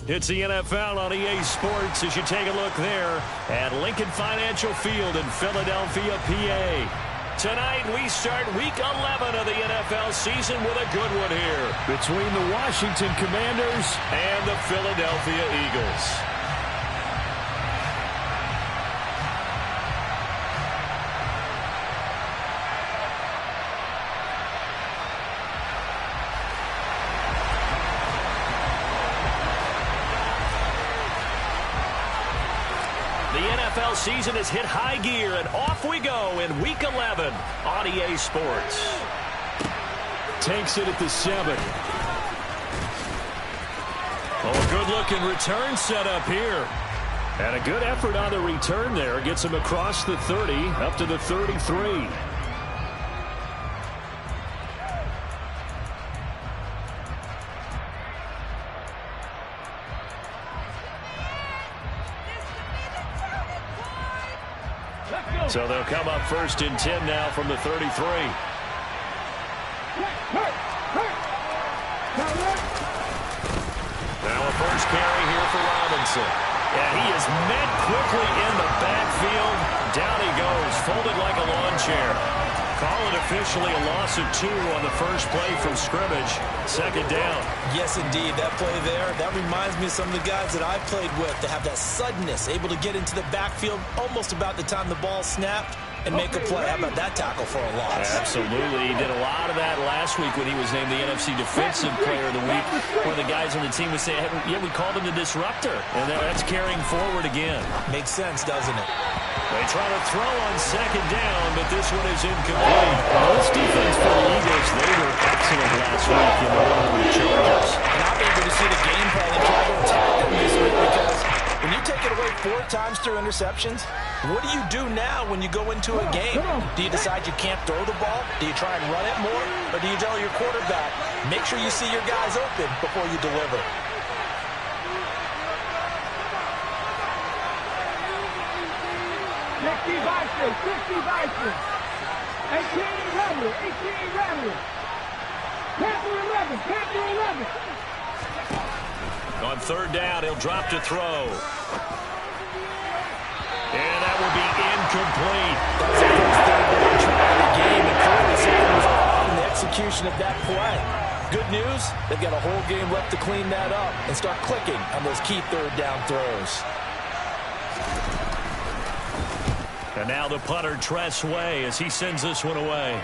It's the NFL on EA Sports as you take a look there at Lincoln Financial Field in Philadelphia, PA. Tonight we start Week 11 of the NFL season with a good one here between the Washington Commanders and the Philadelphia Eagles. NFL season has hit high gear, and off we go in Week 11 on EA Sports. Takes it at the 7. Oh, good-looking return set up here. And a good effort on the return there. Gets him across the 30, up to the 33. So they'll come up 1st and 10 now from the 33. Now a first carry here for Robinson. Yeah, he is met quickly in the backfield. Down he goes, folded like a lawn chair. Call it officially a loss of 2 on the first play from scrimmage. 2nd down. Yes, indeed. That play there, that reminds me of some of the guys that I played with to have that suddenness, able to get into the backfield almost about the time the ball snapped and make a play. How about that tackle for a loss? Absolutely. He did a lot of that last week when he was named the NFC Defensive Player of the Week. One of the guys on the team would say, yeah, we called him the disruptor. And that's carrying forward again. Makes sense, doesn't it? They try to throw on 2nd down, but this one is incomplete. This defense for the Eagles, they were excellent last week in the one over the Chargers. And I'm able to see the game plan and try to attack them this week because when you take it away 4 times through interceptions, what do you do now when you go into a game? Do you decide you can't throw the ball? Do you try and run it more? Or do you tell your quarterback, make sure you see your guys open before you deliver? On 3rd down, he'll drop to throw. And that will be incomplete. That's the first 3rd down try of the game, and clearly something was off in the execution of that play. Good news, they've got a whole game left to clean that up and start clicking on those key 3rd down throws. And now the punter, Tress Way, as he sends this one away.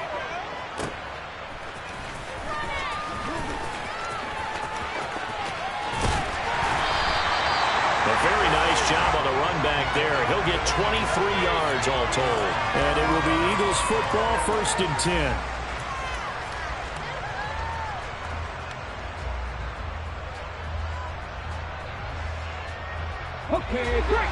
A very nice job on the run back there. He'll get 23 yards all told. And it will be Eagles football, 1st and 10. Okay, great.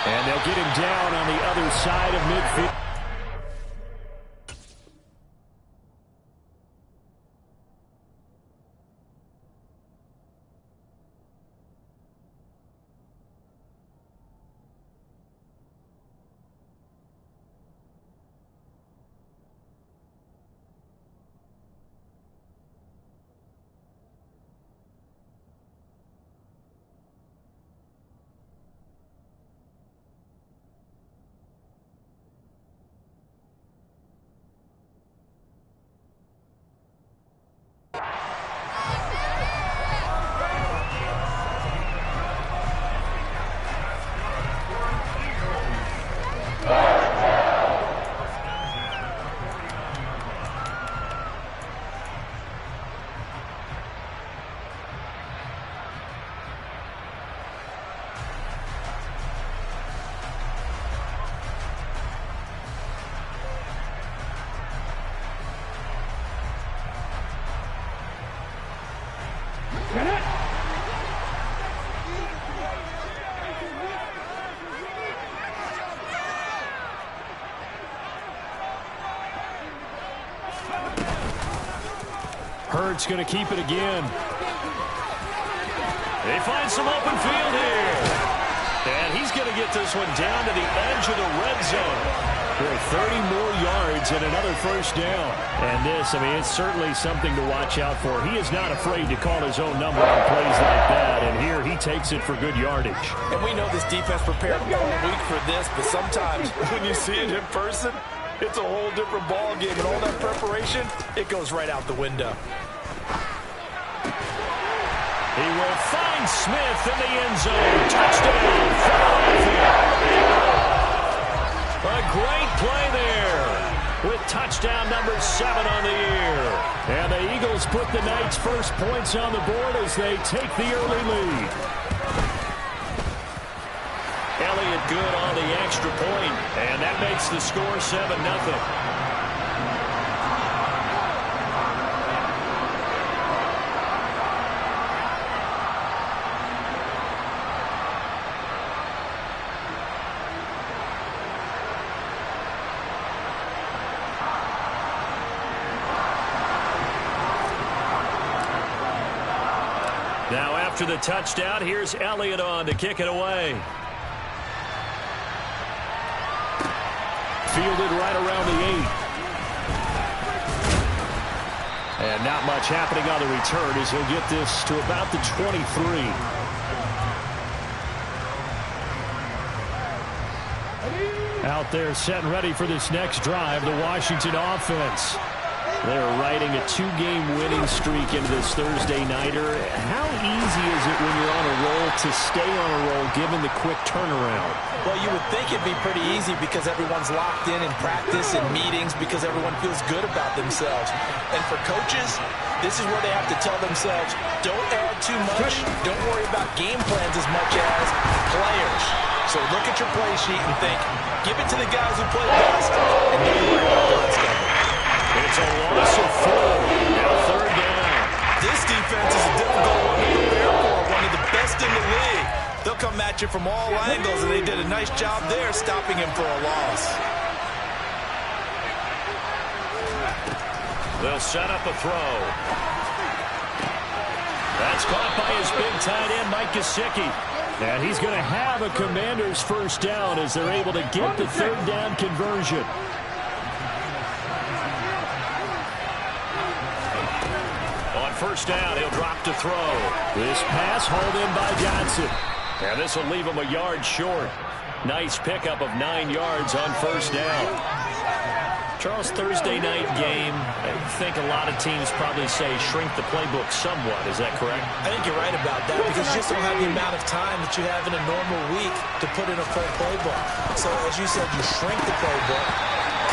And they'll get him down on the other side of midfield. Hurts going to keep it again. They find some open field here. And he he's going to get this one down to the edge of the red zone. For 30 more yards and another first down. And this, I mean, it's certainly something to watch out for. He is not afraid to call his own number on plays like that. And here he takes it for good yardage. And we know this defense prepared all week for this, but sometimes when you see it in person, it's a whole different ball game. And all that preparation, it goes right out the window. He will find Smith in the end zone. Touchdown, Philadelphia. A great play there with touchdown number 7 on the year. And the Eagles put the Knights' first points on the board as they take the early lead. Elliott good on the extra point, and that makes the score 7-0. Now after the touchdown, here's Elliott on to kick it away. Fielded right around the 8. And not much happening on the return as he'll get this to about the 23. Out there set and ready for this next drive, the Washington offense. They're riding a 2-game winning streak into this Thursday nighter. How easy is it when you're on a roll to stay on a roll given the quick turnaround? Well, you would think it'd be pretty easy because everyone's locked in practice and meetings because everyone feels good about themselves. And for coaches, this is where they have to tell themselves, don't add too much, don't worry about game plans as much as players. So look at your play sheet and think, give it to the guys who play best, and don't worry about the rest of them. It's a loss of 4. Now 3rd down. This defense is a difficult one to prepare for, one of the best in the league. They'll come at you from all angles, and they did a nice job there stopping him for a loss. They'll set up a throw. That's caught by his big tight end, Mike Gesicki. And he's going to have a Commander's first down as they're able to get the 3rd down conversion. First down, he'll drop to throw. This pass hauled in by Johnson. And this will leave him a yard short. Nice pickup of 9 yards on first down. Charles, Thursday night game, I think a lot of teams probably say shrink the playbook somewhat. Is that correct? I think you're right about that because you just don't have the amount of time that you have in a normal week to put in a full playbook. So as you said, you shrink the playbook.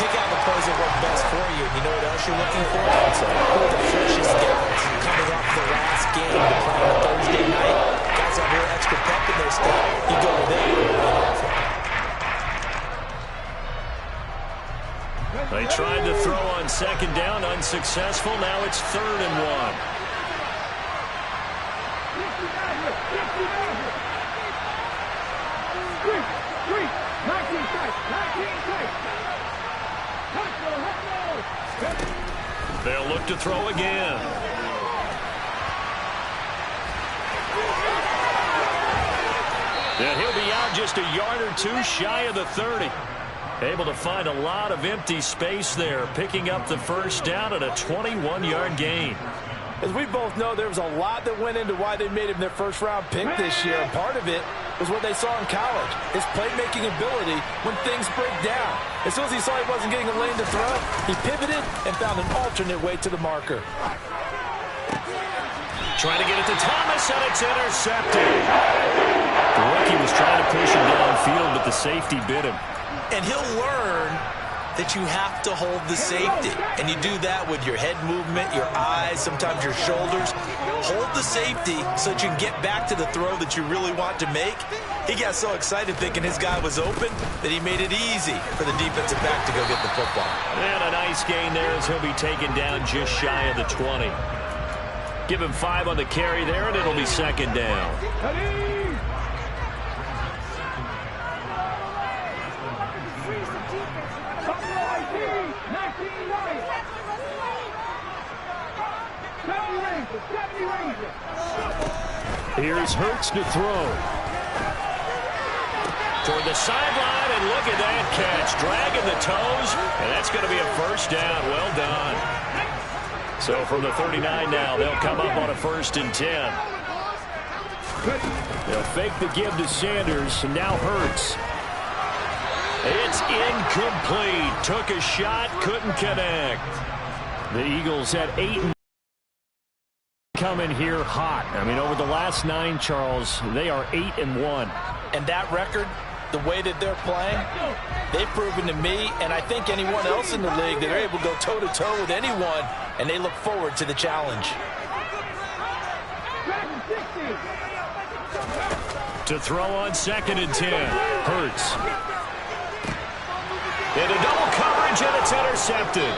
Pick out the plays that work best for you. You know what else you're looking for? Who are the freshest guys coming off the last game to play on Thursday night? Guys have a little extra pep in their step. You go with them. They tried to throw on 2nd down, unsuccessful. Now it's 3rd and 1. They'll look to throw again. And he'll be out just a yard or 2 shy of the 30. Able to find a lot of empty space there, picking up the first down at a 21-yard gain. As we both know, there was a lot that went into why they made him their first-round pick this year. And part of it was what they saw in college, his playmaking ability when things break down. As soon as he saw he wasn't getting a lane to throw, he pivoted and found an alternate way to the marker. Trying to get it to Thomas, and it's intercepted. The rookie was trying to push him downfield, but the safety bit him. And he'll learn that you have to hold the safety. And you do that with your head movement, your eyes, sometimes your shoulders. Hold the safety so that you can get back to the throw that you really want to make. He got so excited thinking his guy was open that he made it easy for the defensive back to go get the football. And a nice gain there as he'll be taken down just shy of the 20. Give him 5 on the carry there, and it'll be 2nd down. Here's Hurts to throw. Toward the sideline, and look at that catch. Dragging the toes, and that's going to be a first down. Well done. So from the 39 now, they'll come up on a 1st and 10. They'll fake the give to Sanders, and now Hurts. It's incomplete. Took a shot, couldn't connect. The Eagles had 8 coming here hot. I mean, over the last 9, Charles, they are 8-1. And that record, the way that they're playing, they've proven to me, and I think anyone else in the league, that they're able to go toe-to-toe with anyone, and they look forward to the challenge. To throw on 2nd and 10. Hurts. Into double coverage, and it's intercepted.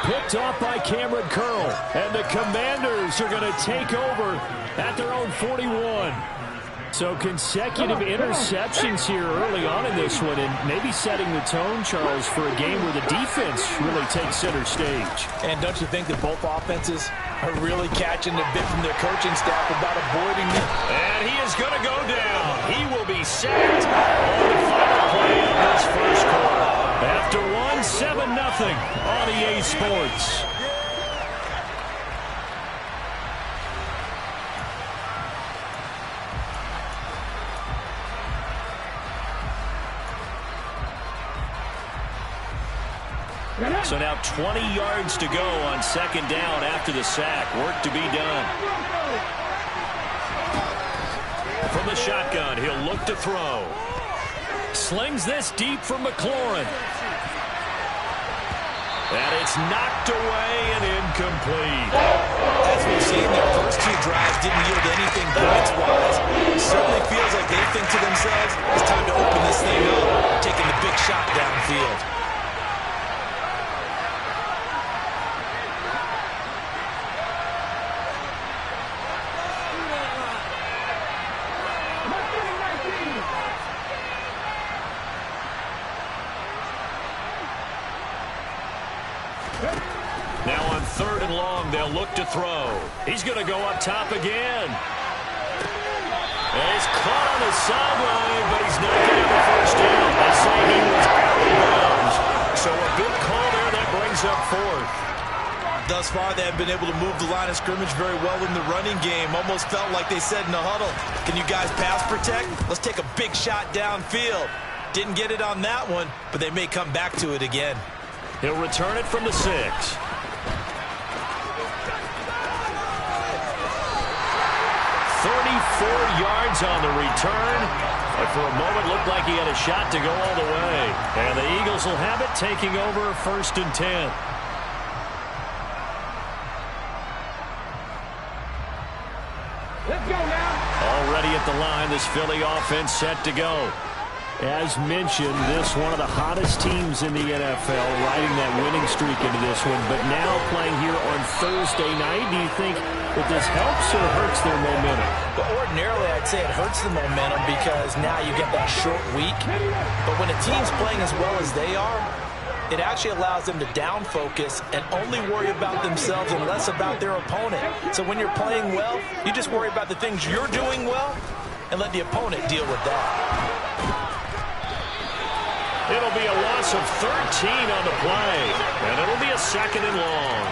Picked off by Cameron Curl. And the Commanders are going to take over at their own 41. So consecutive interceptions here early on in this one, and maybe setting the tone, Charles, for a game where the defense really takes center stage. And don't you think that both offenses are really catching a bit from their coaching staff about avoiding it? And he is going to go down. He will be sacked on the final play of this first quarter. After 7-0 on EA Sports. So now 20 yards to go on 2nd down after the sack. Work to be done. From the shotgun, he'll look to throw. Slings this deep for McLaurin. And it's knocked away and incomplete. As we've seen, their first 2 drives didn't yield anything points-wise. It certainly feels like they think to themselves, it's time to open this thing up, taking the big shot downfield. Now on 3rd and long, they'll look to throw. He's going to go up top again. And he's caught on the sideline, but he's not going to have a first down. They say he was out of bounds. So a good call there. That brings up 4th. Thus far, they have been able to move the line of scrimmage very well in the running game. Almost felt like they said in the huddle, can you guys pass protect? Let's take a big shot downfield. Didn't get it on that one, but they may come back to it again. He'll return it from the 6. 34 yards on the return. But for a moment, looked like he had a shot to go all the way. And the Eagles will have it, taking over 1st and 10. Let's go now. Already at the line, this Philly offense set to go. As mentioned, this one of the hottest teams in the NFL, riding that winning streak into this one. But now playing here on Thursday night, do you think that this helps or hurts their momentum? But ordinarily, I'd say it hurts the momentum because now you get that short week. But when a team's playing as well as they are, it actually allows them to down focus and only worry about themselves and less about their opponent. So when you're playing well, you just worry about the things you're doing well and let the opponent deal with that. It'll be a loss of 13 on the play, and it'll be a 2nd and long.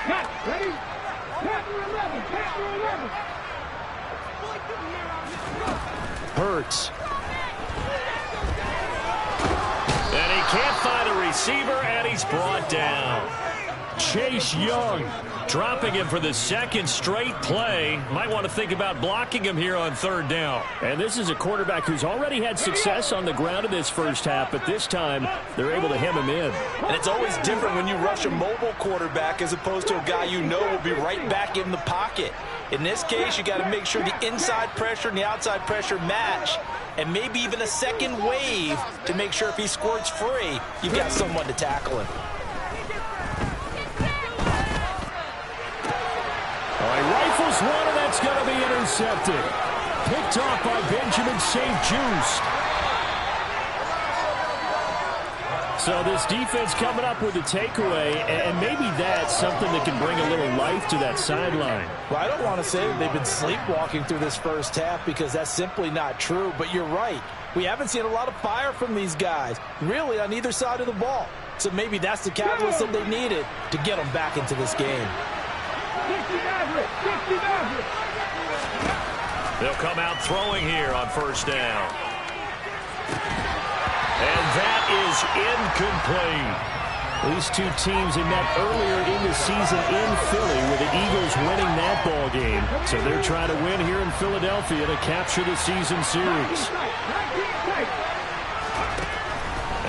Cut. Ready? Cut. 11. Hurts. And he can't find a receiver, and he's brought down. Chase Young dropping him for the 2nd straight play. Might want to think about blocking him here on 3rd down. And this is a quarterback who's already had success on the ground in this first half, but this time they're able to hem him in. And it's always different when you rush a mobile quarterback as opposed to a guy you know will be right back in the pocket. In this case, you got to make sure the inside pressure and the outside pressure match, and maybe even a second wave to make sure if he squirts free, you've got someone to tackle him. All right, rifles one, and that's going to be intercepted. Picked off by Benjamin St. Juste. So this defense coming up with a takeaway, and maybe that's something that can bring a little life to that sideline. Well, I don't want to say that they've been sleepwalking through this first half because that's simply not true, but you're right. We haven't seen a lot of fire from these guys, really, on either side of the ball. So maybe that's the catalyst that they needed to get them back into this game. They'll come out throwing here on first down. And that is incomplete. These two teams had met earlier in the season in Philly with the Eagles winning that ball game. So they're trying to win here in Philadelphia to capture the season series.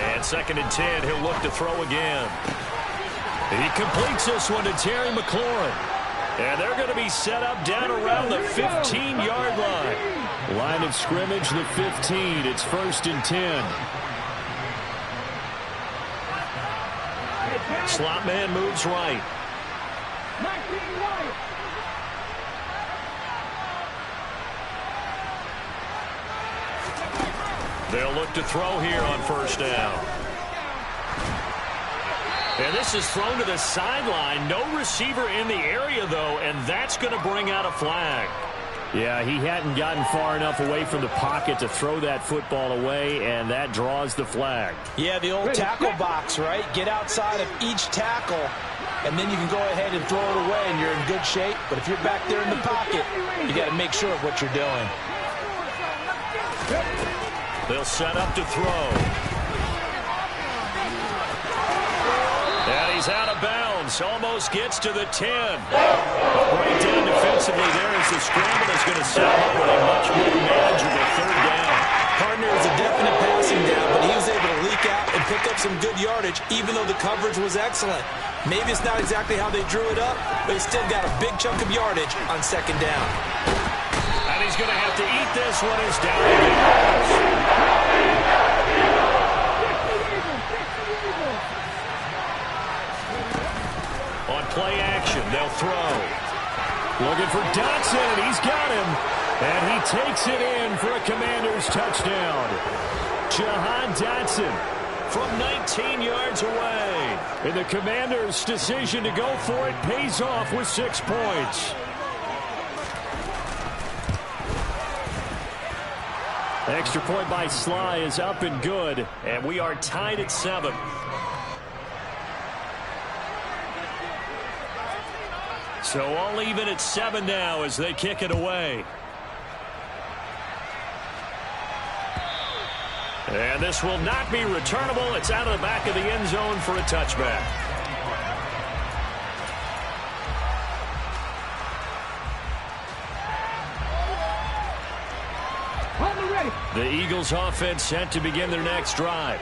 And 2nd and 10, he'll look to throw again. He completes this one to Terry McLaurin. And they're going to be set up down around the 15-yard line. Line of scrimmage, the 15. It's 1st and 10. Slot man moves right. They'll look to throw here on first down. And this is thrown to the sideline. No receiver in the area, though, and that's going to bring out a flag. Yeah, he hadn't gotten far enough away from the pocket to throw that football away, and that draws the flag. Yeah, the old tackle box, right? Get outside of each tackle, and then you can go ahead and throw it away, and you're in good shape. But if you're back there in the pocket, you got to make sure of what you're doing. They'll set up to throw. And he's out of bounds. Almost gets to the 10. Right down defensively there as the scramble is going to set up with a much more manageable 3rd down. Partner is a definite passing down, but he was able to leak out and pick up some good yardage, even though the coverage was excellent. Maybe it's not exactly how they drew it up, but he still got a big chunk of yardage on 2nd down. And he's going to have to eat this one as down again. On play action, they'll throw. Looking for Dotson, and he's got him. And he takes it in for a Commanders touchdown. Jahan Dotson from 19 yards away. And the Commanders' decision to go for it pays off with 6 points. Extra point by Sly is up and good, and we are tied at 7. So all even at 7 now as they kick it away. And this will not be returnable. It's out of the back of the end zone for a touchback. The Eagles offense set to begin their next drive.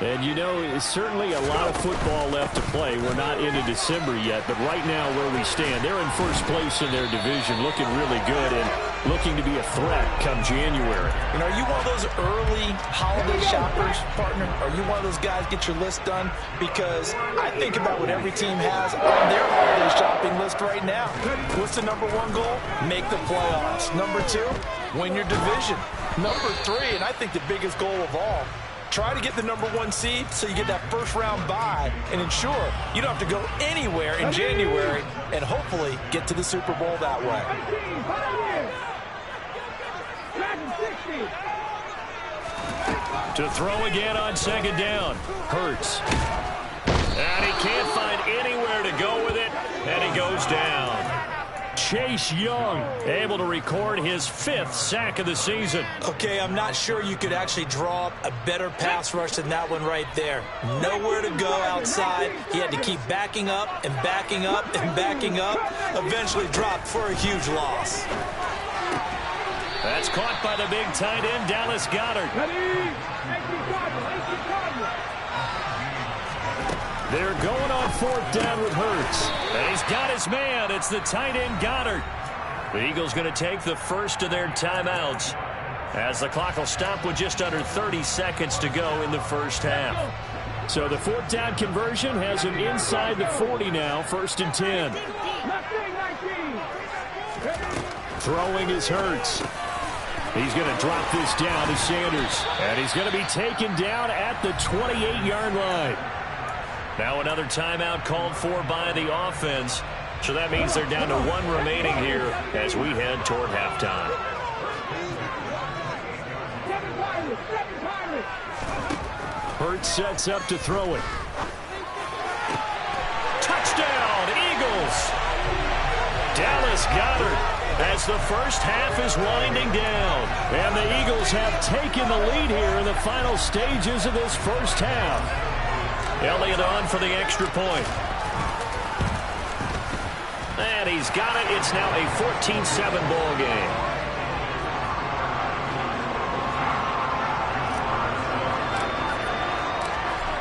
And, you know, it's certainly a lot of football left to play. We're not into December yet, but right now where we stand, they're in first place in their division, looking really good and looking to be a threat come January. And are you one of those early holiday shoppers, partner? Are you one of those guys get your list done? Because I think about what every team has on their holiday shopping list right now. What's the #1 goal? Make the playoffs. #2, win your division. #3, and I think the biggest goal of all, try to get the #1 seed so you get that first-round bye and ensure you don't have to go anywhere in January and hopefully get to the Super Bowl that way. To throw again on 2nd down. Hurts. And he can't find anywhere to go with it, and he goes down. Chase Young able to record his 5th sack of the season. Okay, I'm not sure you could actually draw up a better pass rush than that one right there. Nowhere to go outside. He had to keep backing up and backing up and backing up. Eventually dropped for a huge loss. That's caught by the big tight end, Dallas Goedert. They're going on 4th down with Hurts. And he's got his man. It's the tight end, Goedert. The Eagles going to take the first of their timeouts as the clock will stop with just under 30 seconds to go in the first half. So the 4th down conversion has him inside the 40 now, 1st and 10. Throwing is Hurts. He's going to drop this down to Sanders. And he's going to be taken down at the 28-yard line. Now another timeout called for by the offense. So that means they're down to 1 remaining here as we head toward halftime. Hurts sets up to throw it. Touchdown, Eagles! Dallas Goedert as the first half is winding down. And the Eagles have taken the lead here in the final stages of this first half. Elliott on for the extra point. And he's got it. It's now a 14-7 ball game.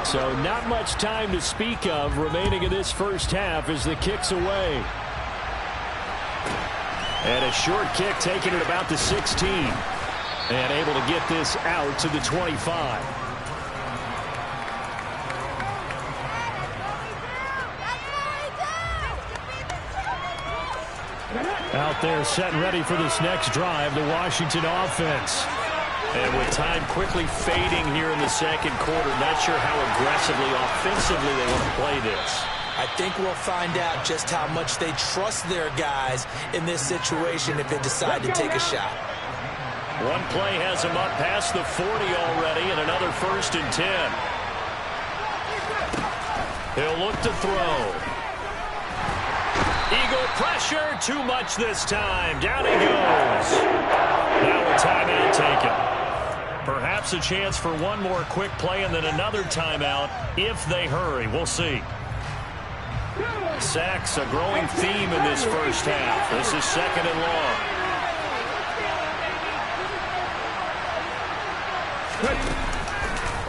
So not much time to speak of remaining in this first half as the kick's away. And a short kick taken at about the 16. And able to get this out to the 25. Out there set and ready for this next drive, the Washington offense. And with time quickly fading here in the second quarter, not sure how aggressively, offensively they want to play this. I think we'll find out just how much they trust their guys in this situation if they decide to take a shot. One play has him up past the 40 already, and another 1st and 10. He'll look to throw. Eagle pressure, too much this time. Down he goes. Now a timeout taken. Perhaps a chance for one more quick play and then another timeout if they hurry. We'll see. Sacks, a growing theme in this first half. This is 2nd and long.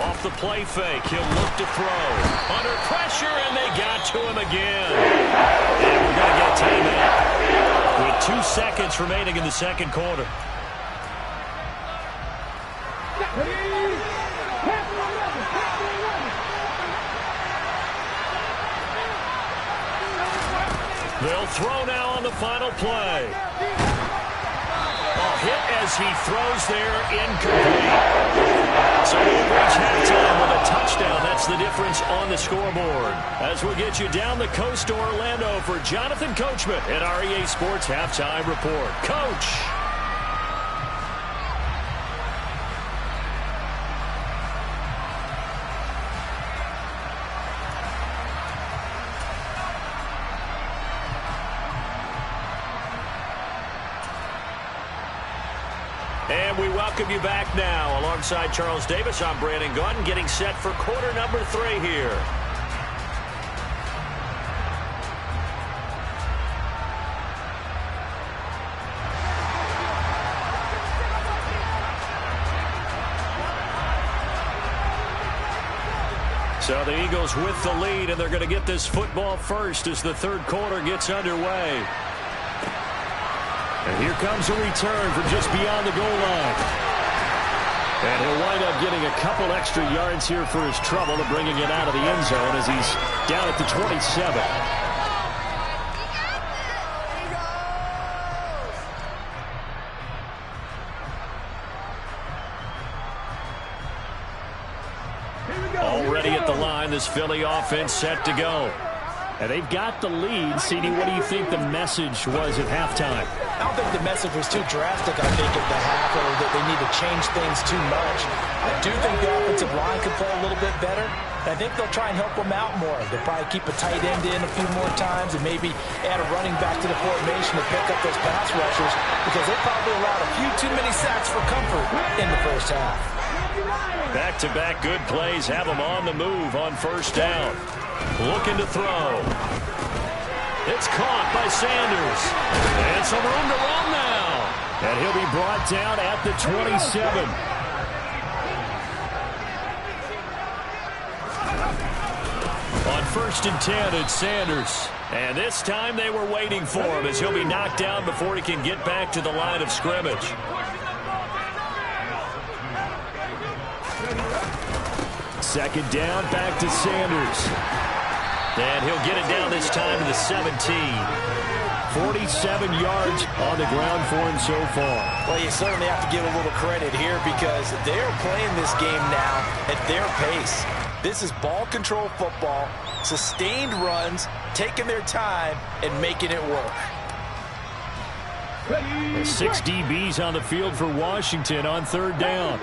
Off the play fake, he'll look to throw. Under pressure, and they got to him again. And we're going to get timeout with 2 seconds remaining in the second quarter. They'll throw now on the final play. A hit as he throws there, incomplete. So we'll reach halftime with a touchdown. That's the difference on the scoreboard. As we get you down the coast to Orlando for Jonathan Coachman at our EA Sports Halftime Report. Coach. And we welcome you back now. Alongside Charles Davis, I'm Brandon Gaudin, getting set for quarter number 3 here. So the Eagles with the lead, and they're going to get this football first as the third quarter gets underway. And here comes a return from just beyond the goal line. And he'll wind up getting a couple extra yards here for his trouble to bringing it out of the end zone as he's down at the 27. Already at the line, this Philly offense set to go. And they've got the lead. CD, what do you think the message was at halftime? I don't think the message was too drastic, I think, at the half, or that they need to change things too much. I do think the offensive line could play a little bit better. I think they'll try and help them out more. They'll probably keep a tight end in a few more times and maybe add a running back to the formation to pick up those pass rushers because they probably allowed a few too many sacks for comfort in the first half. Back-to-back good plays have them on the move on first down. Looking to throw. It's caught by Sanders. And some room to run now. And he'll be brought down at the 27. On 1st and 10, it's Sanders. And this time they were waiting for him as he'll be knocked down before he can get back to the line of scrimmage. Second down, back to Sanders. And he'll get it down this time to the 17. 47 yards on the ground for him so far. Well, you certainly have to give a little credit here because they're playing this game now at their pace. This is ball control football, sustained runs, taking their time, and making it work. 6 DBs on the field for Washington on third down.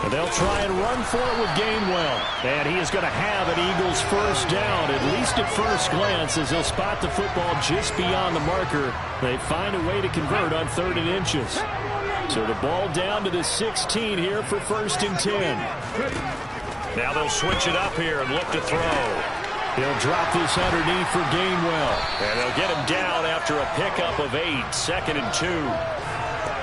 And they'll try and run for it with Gainwell. And he is going to have an Eagles first down, at least at first glance, as they'll spot the football just beyond the marker. They find a way to convert on 3rd and inches. So the ball down to the 16 here for 1st and 10. Now they'll switch it up here and look to throw. He'll drop this underneath for Gainwell. And they'll get him down after a pickup of 8, 2nd and 2.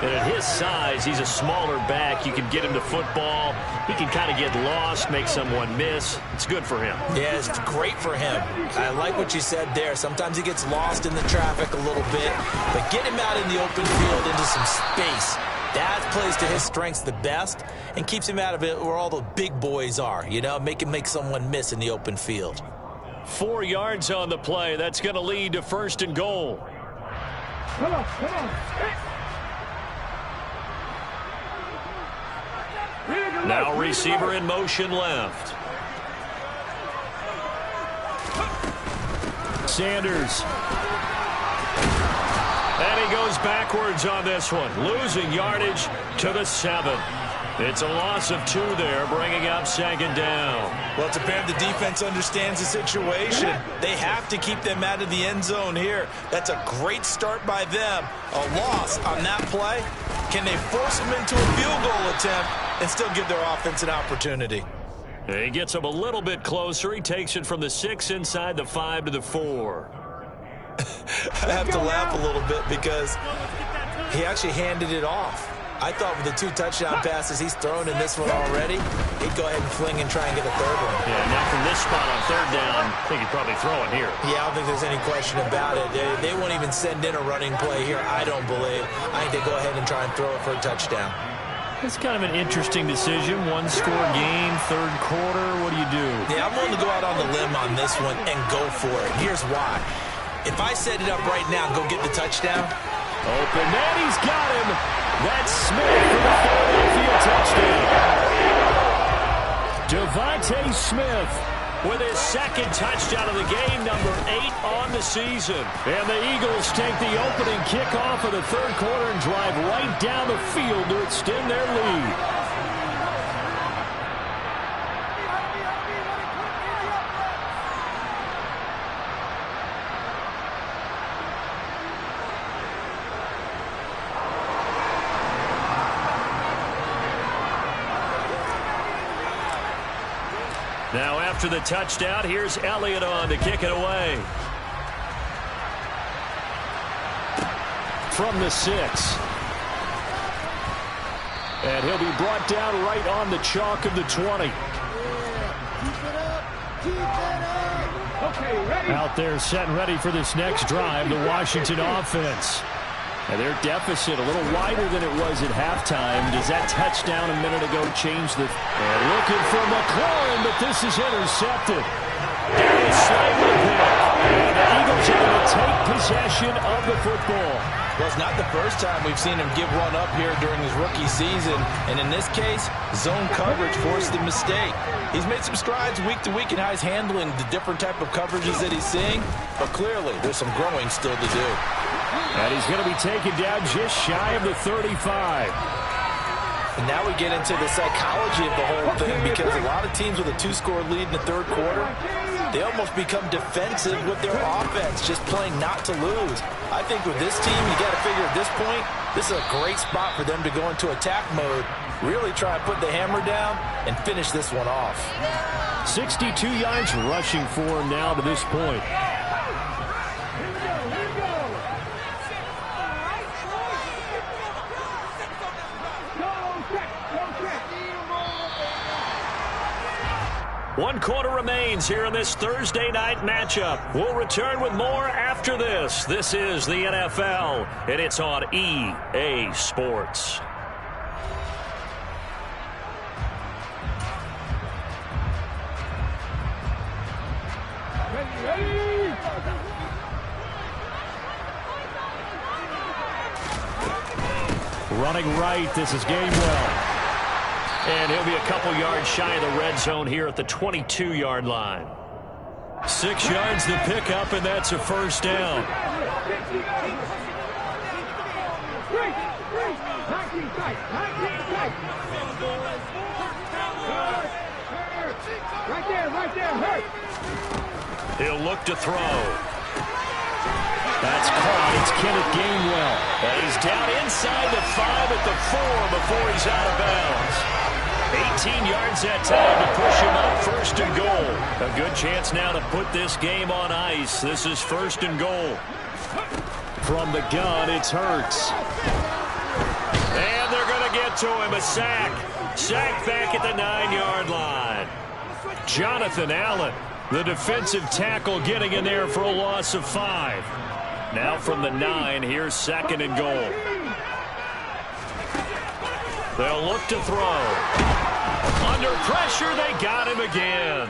And at his size, he's a smaller back. You can get him to football. He can kind of get lost, make someone miss. It's good for him. Yeah, it's great for him. I like what you said there. Sometimes he gets lost in the traffic a little bit. But get him out in the open field into some space. That plays to his strengths the best and keeps him out of it where all the big boys are. You know, make him make someone miss in the open field. 4 yards on the play. That's going to lead to 1st and goal. Come on, come on. Now receiver in motion left. Sanders. And he goes backwards on this one, losing yardage to the 7. It's a loss of 2 there, bringing up 2nd down. Well, it's apparent the defense understands the situation. They have to keep them out of the end zone here. That's a great start by them. A loss on that play. Can they force them into a field goal attempt and still give their offense an opportunity? He gets him a little bit closer. He takes it from the 6 inside the 5 to the 4. I have to laugh a little bit because he actually handed it off. I thought with the 2 touchdown passes he's thrown in this one already, he'd go ahead and fling and try and get a 3rd one. Yeah, now from this spot on 3rd down, I think he'd probably throw it here. Yeah, I don't think there's any question about it. They won't even send in a running play here, I don't believe. I think they go ahead and try and throw it for a touchdown. It's kind of an interesting decision. 1-score game, 3rd quarter. What do you do? Yeah, I'm willing to go out on the limb on this one and go for it. Here's why. If I set it up right now, go get the touchdown. Open, and he's got him. That's Smith for the Philadelphia touchdown. Devontae Smith with his 2nd touchdown of the game, number 8 on the season. And the Eagles take the opening kickoff of the 3rd quarter and drive right down the field to extend their lead. Now after the touchdown, here's Elliott on to kick it away. From the 6. And he'll be brought down right on the chalk of the 20. Okay, ready? Out there set and ready for this next drive, the Washington offense. And their deficit a little wider than it was at halftime. Does that touchdown a minute ago change the... And looking for McLaurin, but this is intercepted. Darius Slay with a pick. And the Eagles are going to take possession of the football. Well, it's not the first time we've seen him give one up here during his rookie season. And in this case, zone coverage forced the mistake. He's made some strides week to week in how he's handling the different type of coverages that he's seeing. But clearly, there's some growing still to do. And he's going to be taken down just shy of the 35. And now we get into the psychology of the whole thing, because a lot of teams with a 2-score lead in the 3rd quarter, they almost become defensive with their offense, just playing not to lose. I think with this team, you got to figure at this point, this is a great spot for them to go into attack mode, really try and put the hammer down and finish this one off. 62 yards rushing for him now to this point. One quarter remains here in this Thursday night matchup. We'll return with more after this. This is the NFL, and it's on EA Sports. Ready? running right. This is Gainwell. And he'll be a couple yards shy of the red zone here at the 22-yard line. 6 yards the pickup, and that's a first down. Right there, hurt. He'll look to throw. That's caught. It's Kenneth Gainwell. And he's down inside the 5 at the 4 before he's out of bounds. 18 yards that time to push him up, first and goal. A good chance now to put this game on ice. This is first and goal. From the gun, it's Hurts. And they're going to get to him. A sack. Sack back at the 9-yard line. Jonathan Allen, the defensive tackle, getting in there for a loss of 5. Now from the 9, here's second and goal. They'll look to throw. Under pressure, they got him again.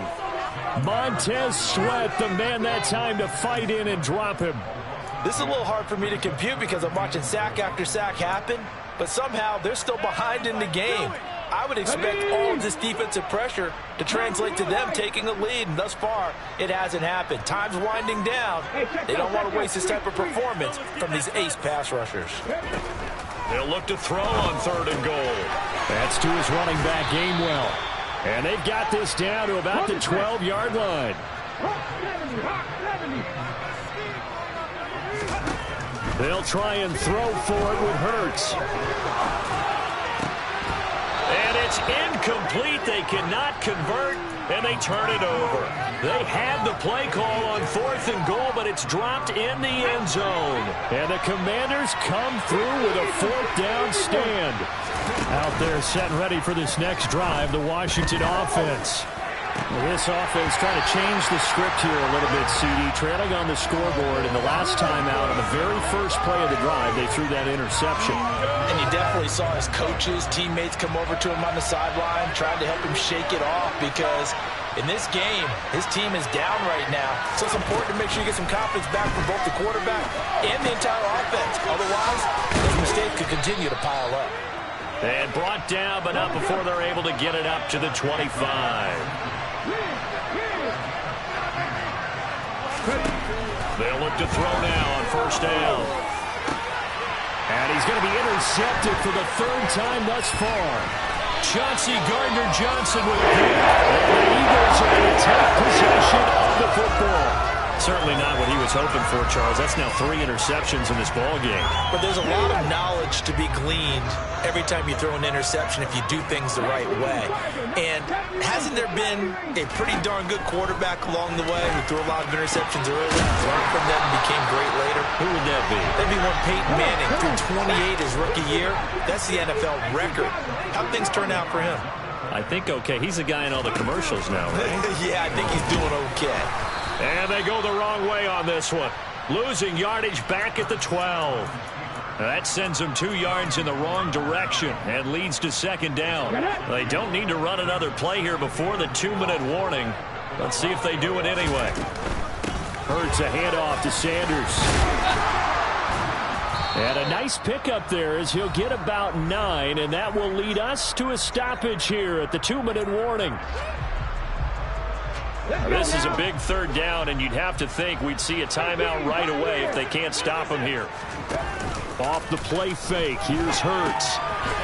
Montez Sweat, the man that time to fight in and drop him. This is a little hard for me to compute because I'm watching sack after sack happen, but somehow they're still behind in the game. I would expect all of this defensive pressure to translate to them taking a lead, and thus far, it hasn't happened. Time's winding down. They don't want to waste this type of performance from these ace pass rushers. They'll look to throw on third and goal. That's to his running back, Gainwell. And they've got this down to about the 12-yard line. They'll try and throw for it with Hurts. And it's incomplete. They cannot convert, and they turn it over. They had the play call on fourth and goal, but it's dropped in the end zone. And the Commanders come through with a fourth down stand. Out there set and ready for this next drive, the Washington offense. This offense trying to change the script here a little bit, CD. Trailing on the scoreboard, and the last time out on the very first play of the drive, they threw that interception. And you definitely saw his coaches, teammates come over to him on the sideline, trying to help him shake it off because in this game, his team is down right now. So it's important to make sure you get some confidence back from both the quarterback and the entire offense. Otherwise, those mistakes could continue to pile up. And brought down, but not before they're able to get it up to the 25. They'll look to throw now on first down. And he's going to be intercepted for the third time thus far. Chauncey Gardner-Johnson with a pick. And the Eagles are going to take possession of the football. Certainly not what he was hoping for, Charles. That's now 3 interceptions in this ball game. But there's a lot of knowledge to be gleaned every time you throw an interception if you do things the right way. And hasn't there been a pretty darn good quarterback along the way who threw a lot of interceptions early, learned from them, and became great later? Who would that be? That'd be one Peyton Manning threw 28 his rookie year. That's the NFL record. How'd things turn out for him? I think okay. He's the guy in all the commercials now, right? Yeah, I think he's doing okay. And they go the wrong way on this one. Losing yardage back at the 12. That sends them 2 yards in the wrong direction and leads to second down. They don't need to run another play here before the 2-minute warning. Let's see if they do it anyway. Hurts a handoff to Sanders. And a nice pickup there as he'll get about 9, and that will lead us to a stoppage here at the 2-minute warning. This is a big third down, and you'd have to think we'd see a timeout right away if they can't stop him here. Off the play fake, here's Hurts.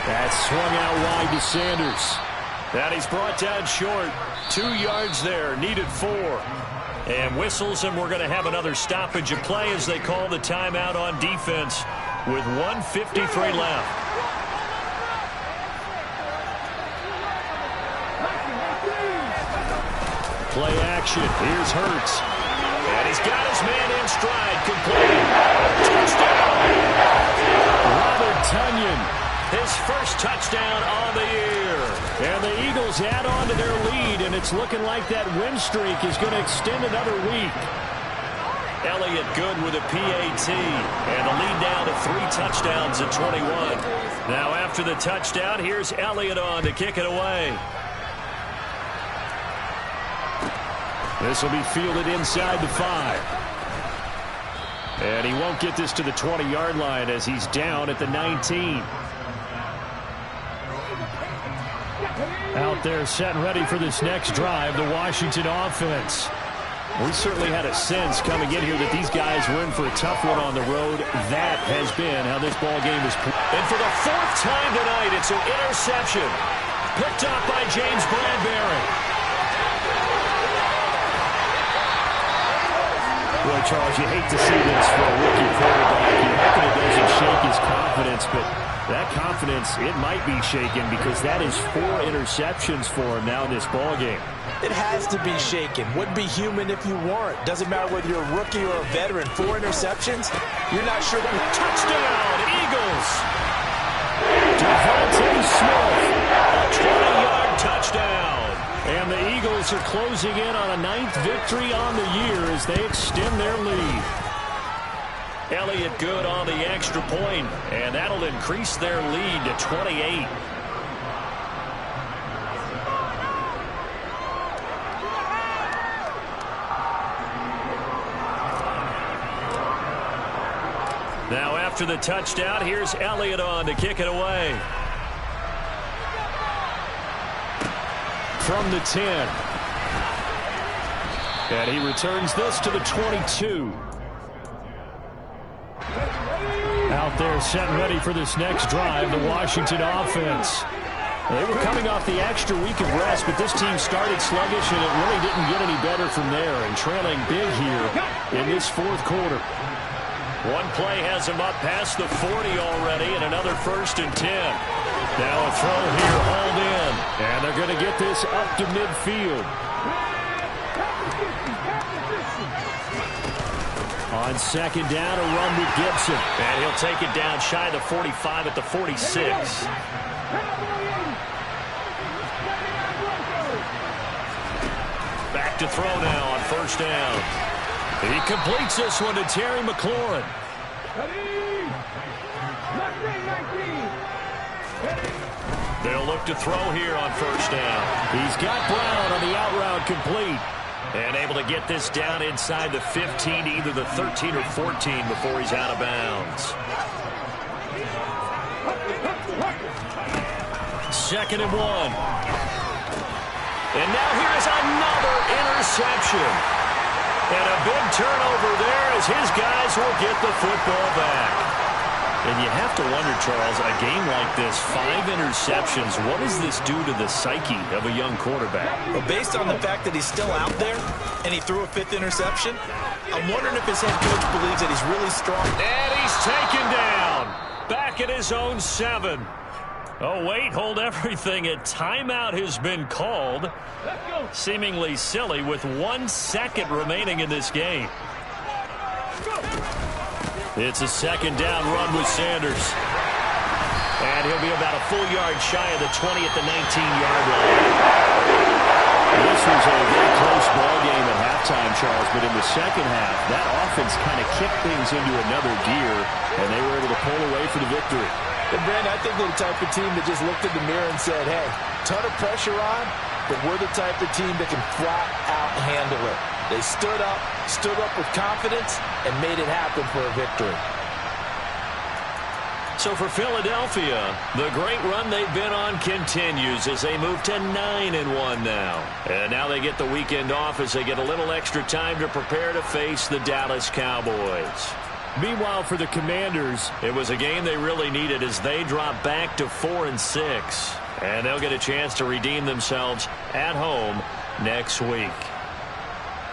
That's swung out wide to Sanders. And he's brought down short. 2 yards there, needed 4. And whistles, and we're going to have another stoppage of play as they call the timeout on defense with 1:53 left. Play action. Here's Hurts. And he's got his man in stride. Complete. Touchdown. Robert Tonyan. His first touchdown on the year. And the Eagles add on to their lead, and it's looking like that win streak is going to extend another week. Elliott good with a PAT. And the lead down to 3 touchdowns at 21. Now after the touchdown, here's Elliott on to kick it away. This will be fielded inside the 5. And he won't get this to the 20-yard line as he's down at the 19. Out there set and ready for this next drive, the Washington offense. We certainly had a sense coming in here that these guys were in for a tough one on the road. That has been how this ball game is played. And for the fourth time tonight, it's an interception. Picked up by James Bradbury. Well, Charles, you hate to see this for a rookie quarterback. You hope it doesn't shake his confidence, but that confidence, it might be shaken because that is 4 interceptions for him now in this ball game. It has to be shaken. Wouldn't be human if you weren't. Doesn't matter whether you're a rookie or a veteran. 4 interceptions, you're not sure. Touchdown, Eagles. Devontae Smith, a 20-yard touchdown. And the Eagles are closing in on a 9th victory on the year as they extend their lead. Elliott good on the extra point, and that'll increase their lead to 28. Now after the touchdown, here's Elliott on to kick it away. From the 10. And he returns this to the 22. Out there set and ready for this next drive, the Washington offense. They were coming off the extra week of rest, but this team started sluggish, and it really didn't get any better from there, and trailing big here in this fourth quarter. One play has him up past the 40 already, and another 1st and 10. Now a throw here, hauled in, and they're going to get this up to midfield. On 2nd down, a run with Gibson, and he'll take it down shy of the 45 at the 46. Back to throw now on 1st down. He completes this one to Terry McLaurin. They'll look to throw here on 1st down. He's got Brown on the out route complete. And able to get this down inside the 15 to either the 13 or 14 before he's out of bounds. 2nd and 1. And now here's another interception. And a big turnover there as his guys will get the football back. And you have to wonder, Charles, a game like this, 5 interceptions, what does this do to the psyche of a young quarterback? Well, based on the fact that he's still out there and he threw a 5th interception, I'm wondering if his head coach believes that he's really strong. And he's taken down. Back at his own 7. Oh, wait, hold everything. A timeout has been called. Seemingly silly with 1 second remaining in this game. It's a 2nd down run with Sanders. And he'll be about a full yard shy of the 20 at the 19-yard line. This was a very close ball game at halftime, Charles, but in the second half, that offense kind of kicked things into another gear, and they were able to pull away for the victory. And Brandon, I think they're the type of team that just looked in the mirror and said, hey, ton of pressure on, but we're the type of team that can flat out handle it. They stood up with confidence, and made it happen for a victory. So for Philadelphia, the great run they've been on continues as they move to 9-1 now. And now they get the weekend off as they get a little extra time to prepare to face the Dallas Cowboys. Meanwhile, for the Commanders, it was a game they really needed as they drop back to 4-6. And they'll get a chance to redeem themselves at home next week.